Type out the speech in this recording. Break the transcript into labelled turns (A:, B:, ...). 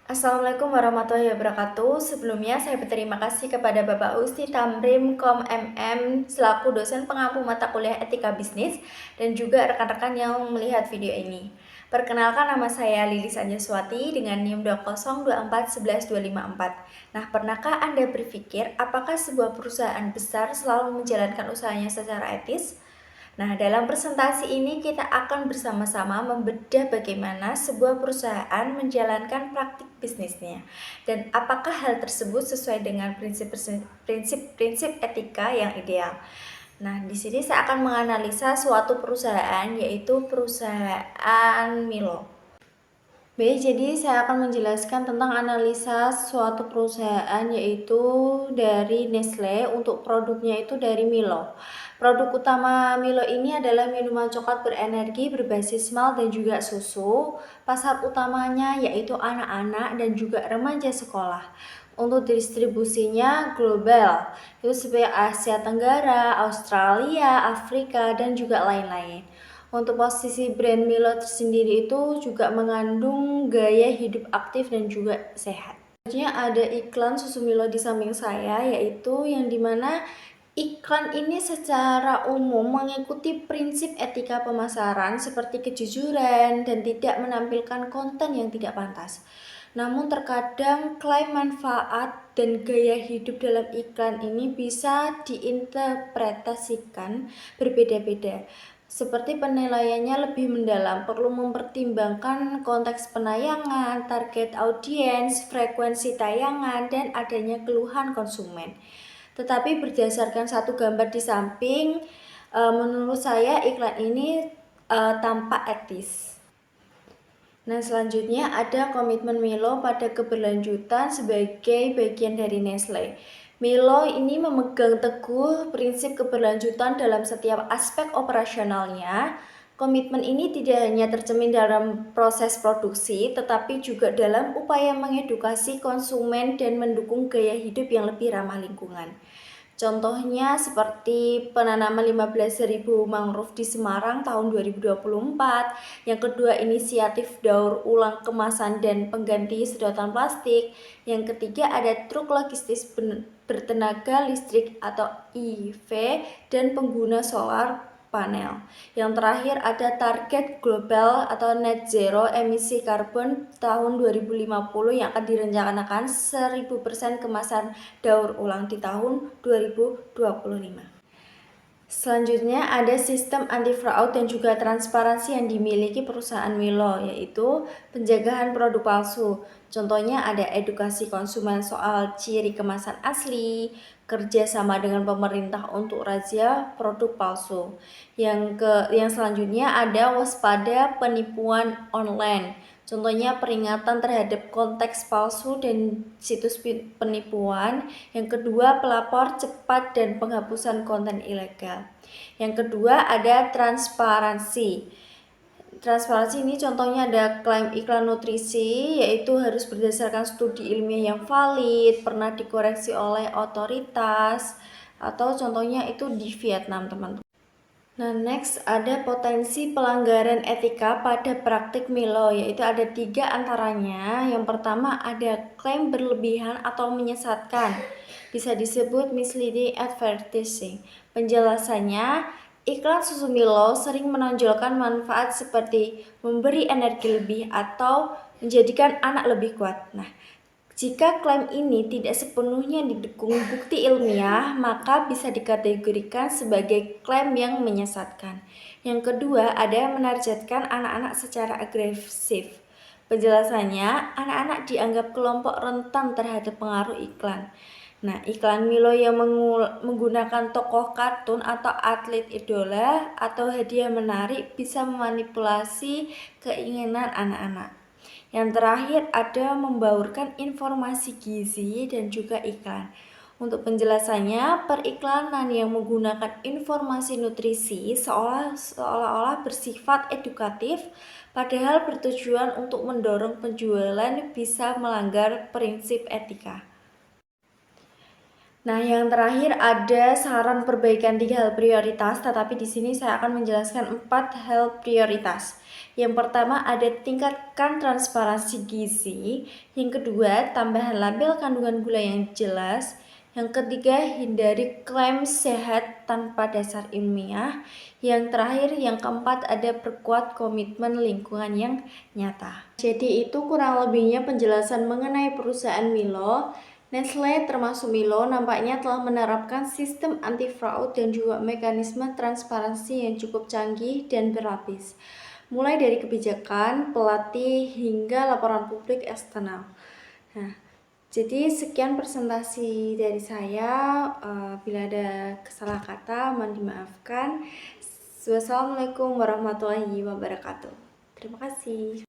A: Assalamualaikum warahmatullahi wabarakatuh. Sebelumnya saya berterima kasih kepada Bapak Usti Tamrim Kom MM selaku dosen pengampu mata kuliah Etika Bisnis dan juga rekan-rekan yang melihat video ini. Perkenalkan, nama saya Lilis Anjaswati dengan NIM 202411254. Nah, pernahkah Anda berpikir apakah sebuah perusahaan besar selalu menjalankan usahanya secara etis? Nah, dalam presentasi ini kita akan bersama-sama membedah bagaimana sebuah perusahaan menjalankan praktik bisnisnya dan apakah hal tersebut sesuai dengan prinsip-prinsip etika yang ideal. Nah, di sini saya akan menganalisa suatu perusahaan, yaitu perusahaan Milo. Jadi saya akan menjelaskan tentang analisa suatu perusahaan, yaitu dari Nestle untuk produknya itu dari Milo. Produk utama Milo ini adalah minuman coklat berenergi berbasis malt dan juga susu. Pasar utamanya yaitu anak-anak dan juga remaja sekolah. Untuk distribusinya global, itu seperti Asia Tenggara, Australia, Afrika, dan juga lain-lain. Untuk posisi brand Milo tersendiri itu juga mengandung gaya hidup aktif dan juga sehat. Selanjutnya ada iklan susu Milo di samping saya, yaitu yang dimana iklan ini secara umum mengikuti prinsip etika pemasaran seperti kejujuran dan tidak menampilkan konten yang tidak pantas. Namun terkadang klaim manfaat dan gaya hidup dalam iklan ini bisa diinterpretasikan berbeda-beda. Seperti penilaiannya lebih mendalam, perlu mempertimbangkan konteks penayangan, target audiens, frekuensi tayangan, dan adanya keluhan konsumen. Tetapi berdasarkan satu gambar di samping, menurut saya iklan ini tampak etis. Nah, selanjutnya ada komitmen Milo pada keberlanjutan sebagai bagian dari Nestle. Milo ini memegang teguh prinsip keberlanjutan dalam setiap aspek operasionalnya. Komitmen ini tidak hanya tercermin dalam proses produksi, tetapi juga dalam upaya mengedukasi konsumen dan mendukung gaya hidup yang lebih ramah lingkungan. Contohnya seperti penanaman 15.000 mangrove di Semarang tahun 2024. Yang kedua, inisiatif daur ulang kemasan dan pengganti sedotan plastik. Yang ketiga, ada truk logistis bertenaga listrik atau EV dan pengguna solar panel. Yang terakhir ada target global atau net zero emisi karbon tahun 2050 yang akan direncanakan 1000% kemasan daur ulang di tahun 2025. Selanjutnya ada sistem anti fraud dan juga transparansi yang dimiliki perusahaan Milo, yaitu penjagaan produk palsu. Contohnya ada edukasi konsumen soal ciri kemasan asli, kerjasama dengan pemerintah untuk razia produk palsu. Yang selanjutnya ada waspada penipuan online. Contohnya peringatan terhadap konteks palsu dan situs penipuan. Yang kedua, pelapor cepat dan penghapusan konten ilegal. Yang kedua ada transparansi. Transparansi ini contohnya ada klaim iklan nutrisi, yaitu harus berdasarkan studi ilmiah yang valid, pernah dikoreksi oleh otoritas, atau contohnya itu di Vietnam, teman-teman. Nah, next ada potensi pelanggaran etika pada praktik Milo, yaitu ada 3 antaranya. Yang pertama ada klaim berlebihan atau menyesatkan, bisa disebut misleading advertising. Penjelasannya, iklan susu Milo sering menonjolkan manfaat seperti memberi energi lebih atau menjadikan anak lebih kuat. Nah, jika klaim ini tidak sepenuhnya didukung bukti ilmiah, maka bisa dikategorikan sebagai klaim yang menyesatkan. Yang kedua, ada menargetkan anak-anak secara agresif. Penjelasannya, anak-anak dianggap kelompok rentan terhadap pengaruh iklan. Nah, iklan Milo yang menggunakan tokoh kartun atau atlet idola atau hadiah menarik bisa memanipulasi keinginan anak-anak. Yang terakhir ada membaurkan informasi gizi dan juga iklan. Untuk penjelasannya, periklanan yang menggunakan informasi nutrisi seolah-olah bersifat edukatif, padahal bertujuan untuk mendorong penjualan bisa melanggar prinsip etika. Nah, yang terakhir ada saran perbaikan 3 hal prioritas, tetapi di sini saya akan menjelaskan 4 hal prioritas. Yang pertama ada tingkatkan transparansi gizi, yang kedua tambahan label kandungan gula yang jelas, yang ketiga hindari klaim sehat tanpa dasar ilmiah, yang terakhir yang keempat ada perkuat komitmen lingkungan yang nyata. Jadi itu kurang lebihnya penjelasan mengenai perusahaan Milo. Nestle termasuk Milo nampaknya telah menerapkan sistem anti-fraud dan juga mekanisme transparansi yang cukup canggih dan berlapis, mulai dari kebijakan, pelatih, hingga laporan publik eksternal. Nah, jadi sekian presentasi dari saya. Bila ada kesalah kata, mohon dimaafkan. Wassalamualaikum warahmatullahi wabarakatuh. Terima kasih.